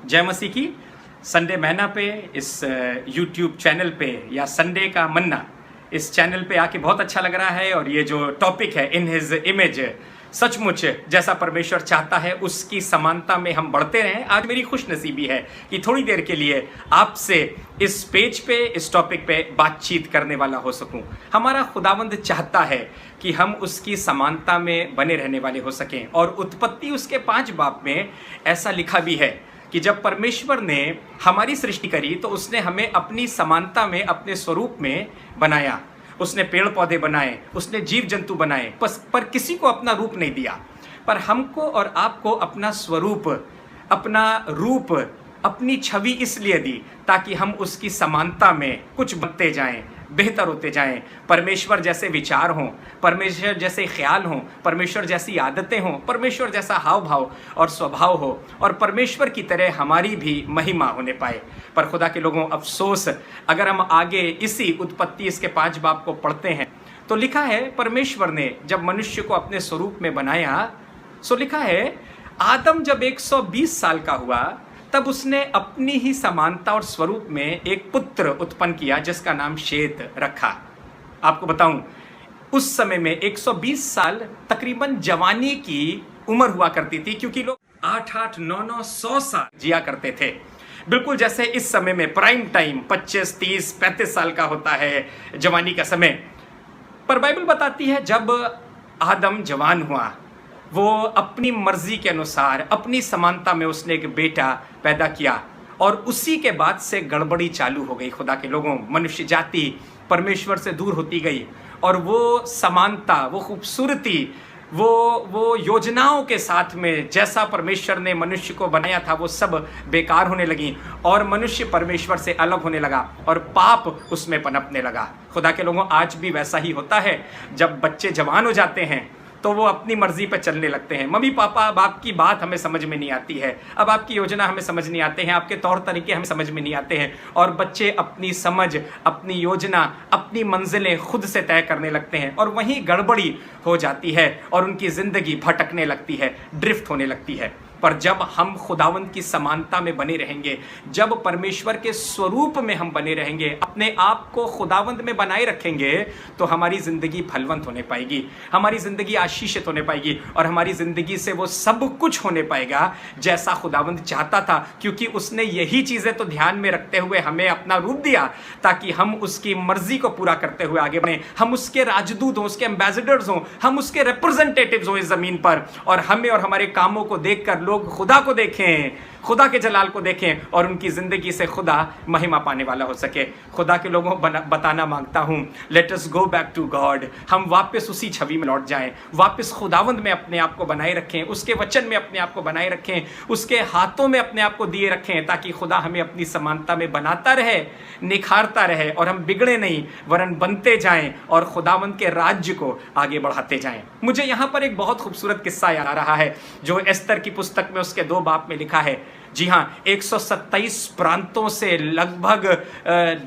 जय मसीह की। संडे महीना पे इस यूट्यूब चैनल पे या संडे का मन्ना इस चैनल पे आके बहुत अच्छा लग रहा है। और ये जो टॉपिक है इन हिज इमेज, सचमुच जैसा परमेश्वर चाहता है उसकी समानता में हम बढ़ते रहें। आज मेरी खुश नसीबी है कि थोड़ी देर के लिए आपसे इस पेज पे इस टॉपिक पे बातचीत करने वाला हो सकूं। हमारा खुदावंद चाहता है कि हम उसकी समानता में बने रहने वाले हो सकें। और उत्पत्ति उसके 5 बाब में ऐसा लिखा भी है कि जब परमेश्वर ने हमारी सृष्टि करी तो उसने हमें अपनी समानता में, अपने स्वरूप में बनाया। उसने पेड़ पौधे बनाए, उसने जीव जंतु बनाए, पर किसी को अपना रूप नहीं दिया। पर हमको और आपको अपना स्वरूप, अपना रूप, अपनी छवि इसलिए दी ताकि हम उसकी समानता में कुछ बनते जाएं, बेहतर होते जाएं। परमेश्वर जैसे विचार हों, परमेश्वर जैसे ख्याल हों, परमेश्वर जैसी आदतें हों, परमेश्वर जैसा हाव भाव और स्वभाव हो, और परमेश्वर की तरह हमारी भी महिमा होने पाए। पर खुदा के लोगों, अफसोस, अगर हम आगे इसी उत्पत्ति इसके 5 बाब को पढ़ते हैं तो लिखा है परमेश्वर ने जब मनुष्य को अपने स्वरूप में बनाया, सो लिखा है आदम जब 120 साल का हुआ तब उसने अपनी ही समानता और स्वरूप में एक पुत्र उत्पन्न किया जिसका नाम शेत रखा। आपको बताऊं, उस समय में 120 साल तकरीबन जवानी की उम्र हुआ करती थी, क्योंकि लोग 8-8, 9-9, 100 साल जिया करते थे। बिल्कुल जैसे इस समय में प्राइम टाइम 25, 30, 35 साल का होता है जवानी का समय। पर बाइबल बताती है जब आदम जवान हुआ, वो अपनी मर्जी के अनुसार अपनी समानता में उसने एक बेटा पैदा किया, और उसी के बाद से गड़बड़ी चालू हो गई। खुदा के लोगों, मनुष्य जाति परमेश्वर से दूर होती गई, और वो समानता, वो खूबसूरती, वो योजनाओं के साथ में जैसा परमेश्वर ने मनुष्य को बनाया था वो सब बेकार होने लगी, और मनुष्य परमेश्वर से अलग होने लगा और पाप उसमें पनपने लगा। खुदा के लोगों, आज भी वैसा ही होता है। जब बच्चे जवान हो जाते हैं तो वो अपनी मर्जी पर चलने लगते हैं। मम्मी पापा, अब आपकी बात हमें समझ में नहीं आती है, अब आपकी योजना हमें समझ नहीं आते हैं, आपके तौर तरीके हमें समझ में नहीं आते हैं, और बच्चे अपनी समझ, अपनी योजना, अपनी मंजिलें खुद से तय करने लगते हैं, और वहीं गड़बड़ी हो जाती है और उनकी जिंदगी भटकने लगती है, ड्रिफ्ट होने लगती है। पर जब हम खुदावंद की समानता में बने रहेंगे, जब परमेश्वर के स्वरूप में हम बने रहेंगे, अपने आप को खुदावंद में बनाए रखेंगे, तो हमारी जिंदगी फलवंत होने पाएगी, हमारी जिंदगी आशीषित होने पाएगी, और हमारी जिंदगी से वो सब कुछ होने पाएगा जैसा खुदावंद चाहता था। क्योंकि उसने यही चीजें तो ध्यान में रखते हुए हमें अपना रूप दिया ताकि हम उसकी मर्जी को पूरा करते हुए आगे बढ़ें। हम उसके राजदूत हों, उसके एम्बेसडर्स हों, हम उसके रिप्रेजेंटेटिव्स हों इस जमीन पर, और हमें और हमारे कामों को देखकर लोग खुदा को देखें, खुदा के जलाल को देखें, और उनकी जिंदगी से खुदा महिमा पाने वाला हो सके। खुदा के लोगों बताना मांगता हूं, let us go back to God. हम वापस उसी छवि में लौट जाएं, वापस खुदावंद में अपने आप को बनाए रखें, उसके वचन में अपने आप को बनाए रखें, उसके हाथों में अपने आप को दिए रखें, ताकि खुदा हमें अपनी समानता में बनाता रहे, निखारता रहे, और हम बिगड़े नहीं वरन बनते जाएं और खुदावंद के राज्य को आगे बढ़ाते जाएं। मुझे यहाँ पर एक बहुत खूबसूरत किस्सा याद आ रहा है जो एस्तर की पुस्तक में उसके 2 बाब में लिखा है। जी हाँ, 127 प्रांतों से लगभग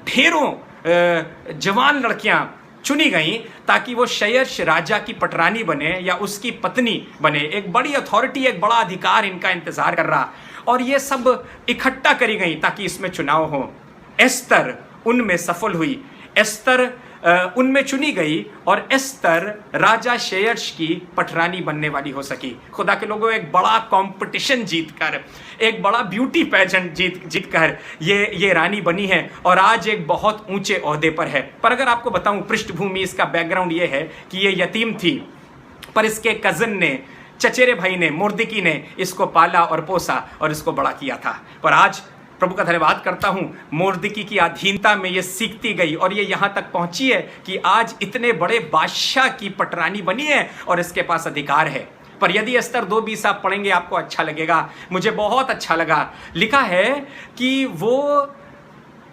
ढेरों जवान लड़कियां चुनी गई ताकि वो शयर्श राजा की पटरानी बने या उसकी पत्नी बने। एक बड़ी अथॉरिटी, एक बड़ा अधिकार इनका इंतजार कर रहा, और ये सब इकट्ठा करी गई ताकि इसमें चुनाव हो। एस्तर उनमें सफल हुई, एस्तर उनमें चुनी गई, और एस्तर राजा शेयर्श की पटरानी बनने वाली हो सकी। खुदा के लोगों, एक बड़ा कंपटीशन जीतकर, एक बड़ा ब्यूटी पेजेंट जीतकर ये रानी बनी है, और आज एक बहुत ऊंचे ओहदे पर है। पर अगर आपको बताऊं, पृष्ठभूमि, इसका बैकग्राउंड ये है कि ये यतीम थी, पर इसके कजन ने, चचेरे भाई ने, मुर्दिकी ने इसको पाला और पोसा और इसको बड़ा किया था। पर आज प्रभु का धन्यवाद करता हूं, मोर्दिकी की अधीनता में ये सीखती गई, और ये यहां तक पहुंची है कि आज इतने बड़े बादशाह की पटरानी बनी है और इसके पास अधिकार है। पर यदि एस्तर 2:20 आप पढ़ेंगे आपको अच्छा लगेगा, मुझे बहुत अच्छा लगा। लिखा है कि वो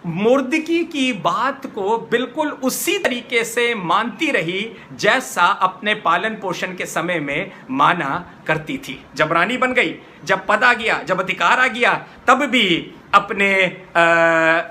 मुर्दकी की बात को बिल्कुल उसी तरीके से मानती रही जैसा अपने पालन पोषण के समय में माना करती थी। जब रानी बन गई, जब पद आ गया, जब अधिकार आ गया, तब भी अपने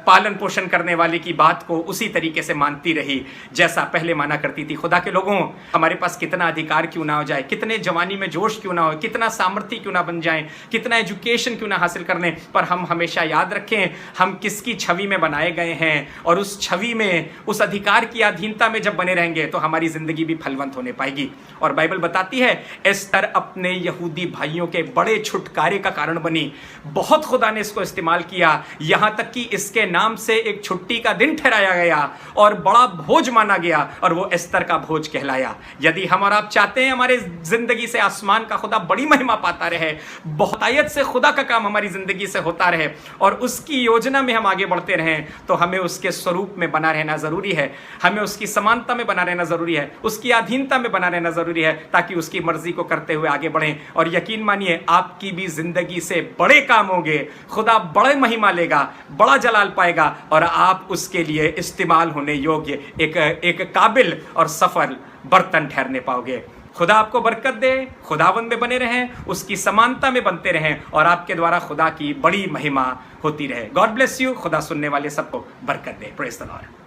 पालन पोषण करने वाले की बात को उसी तरीके से मानती रही जैसा पहले माना करती थी। खुदा के लोगों, हमारे पास कितना अधिकार क्यों ना हो जाए, कितने जवानी में जोश क्यों ना हो, कितना सामर्थ्य क्यों ना बन जाए, कितना एजुकेशन क्यों ना हासिल कर लें, पर हम हमेशा याद रखें हम किसकी छवि में बनाए गए हैं, और उस छवि में, उस अधिकार की अधीनता में जब बने रहेंगे तो हमारी जिंदगी भी फलवंत होने पाएगी। और बाइबल बताती है एस्तर अपने यहूदी भाइयों के बड़े छुटकारे का कारण बनी। बहुत खुदा ने इसको इस्तेमाल किया, यहां तक कि इसके नाम से एक छुट्टी का दिन ठहराया गया और बड़ा भोज माना गया, और वो एस्तर का भोज कहलाया। यदि हम और आप चाहते हैं हमारे जिंदगी से आसमान का खुदा बड़ी महिमा पाता रहे, बहुतायत से खुदा का काम हमारी जिंदगी से होता रहे और उसकी योजना में हम आगे बढ़ते रहें, तो हमें उसके स्वरूप में बना रहना जरूरी है, हमें उसकी समानता में बना रहना जरूरी है, उसकी अधीनता में बना रहना जरूरी है, ताकि उसकी मर्जी को करते हुए आगे बढ़ें। और यकीन मानिए आपकी भी जिंदगी से बड़े काम होंगे, खुदा बड़े महिमा लेगा, बड़ा जलाल पाएगा, और आप उसके लिए इस्तेमाल होने योग्य एक काबिल और सफल बर्तन ठहरने पाओगे। खुदा आपको बरकत दे, खुदावंद में बने रहें, उसकी समानता में बनते रहें, और आपके द्वारा खुदा की बड़ी महिमा होती रहे। God bless you. खुदा सुनने वाले सबको बरकत दे। Praise the Lord.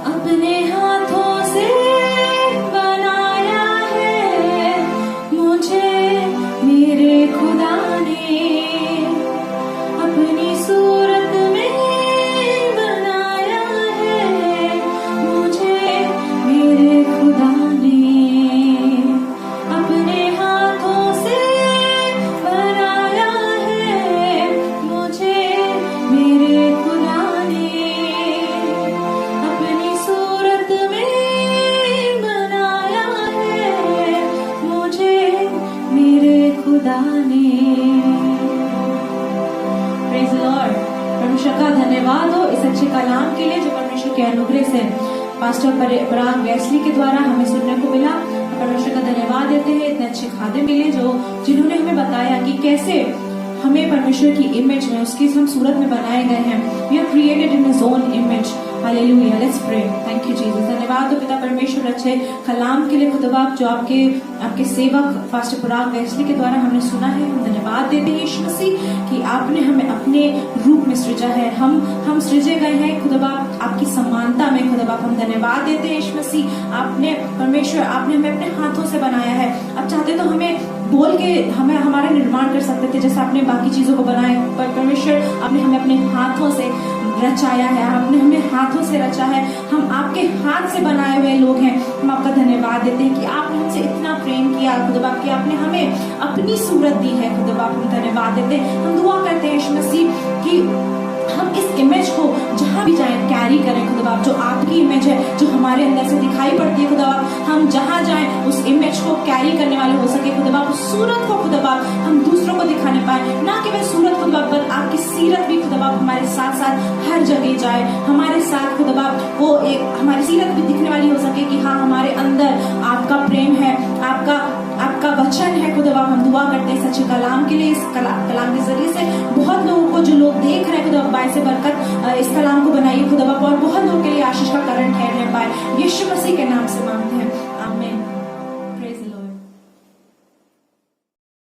अपने हाथों से बनाया है मुझे मेरे खुदा ने, अपनी सूरत में बनाया है मुझे मेरे खुदा ने, अपने हाथों से बनाया है मुझे मेरे खुदा ने, अपनी सूरत में बनाया है मुझे मेरे खुदा ने। Praise the Lord. परमेश्वर का धन्यवाद हो इस अच्छे कलाम के लिए जो परमेश्वर के अनुग्रह से पास्टर पराग वेस्ली के द्वारा हमें सुनने को मिला। परमेश्वर का धन्यवाद देते हैं इतने अच्छे खादिम के लिए जिन्होंने हमें बताया कि कैसे हमें परमेश्वर की इमेज में, उसकी हम सूरत में बनाए गए हैं। We are created in his own image. Hallelujah. Let's pray. Thank you Jesus. धन्यवाद हो पिता परमेश्वर अच्छे कलाम के लिए खुदा जो आपके सेवक पास्टर पराग वेस्ली के द्वारा हमने सुना है। हम धन्यवाद देते हैं यीशु मसीह कि आपने हमें अपने रूप में सृजा है, हम सृजे गए हैं खुदा आपकी समानता में। खुदा हम धन्यवाद देते हैं यीशु मसीह, आपने परमेश्वर आपने हमें अपने हाथों से बनाया है। अब चाहते तो हमें बोल के हमें हमारा निर्माण कर सकते थे जैसे आपने बाकी चीजों को बनाया, पर परमेश्वर आपने हमें अपने हाथों से रचाया है, आपने हमें हाथों से रचा है। हम आपके हाथ से बनाए हुए लोग हैं। हम आपका धन्यवाद देते हैं कि आपने हमसे इतना प्रेम किया खुदा, कि आपने हमें अपनी सूरत दी है खुदा। हम धन्यवाद देते हैं। हम दुआ करते हैं यीशु मसीह कि हम इस इमेज को जहाँ भी जाएं कैरी करें खुदा, जो आपकी इमेज है जो हमारे अंदर से दिखाई पड़ती है खुदा, हम जहाँ जाएं उस इमेज को कैरी करने वाले हो सके खुदा। उस सूरत को खुदा हम दूसरों को दिखाने पाए, ना केवल सूरत खुदा पर आपकी सीरत भी खुदा हमारे साथ साथ हर जगह जाए, हमारे साथ खुदा वो एक हमारी सीरत भी दिखने वाली हो सके कि हाँ हमारे अंदर आपका प्रेम है, आपका वचन है खुदा। हम दुआ करते हैं सच्चे कलाम के लिए, इस कलाम के जरिए से बहुत लोगों को जो लोग देख रहे हैं खुदा बाय से बरकत इस कलाम को बनाइए खुदा, और बहुत लोगों के लिए आशीष का कारण ठहरने पाए। यीशु मसीह के नाम से मांगते हैं।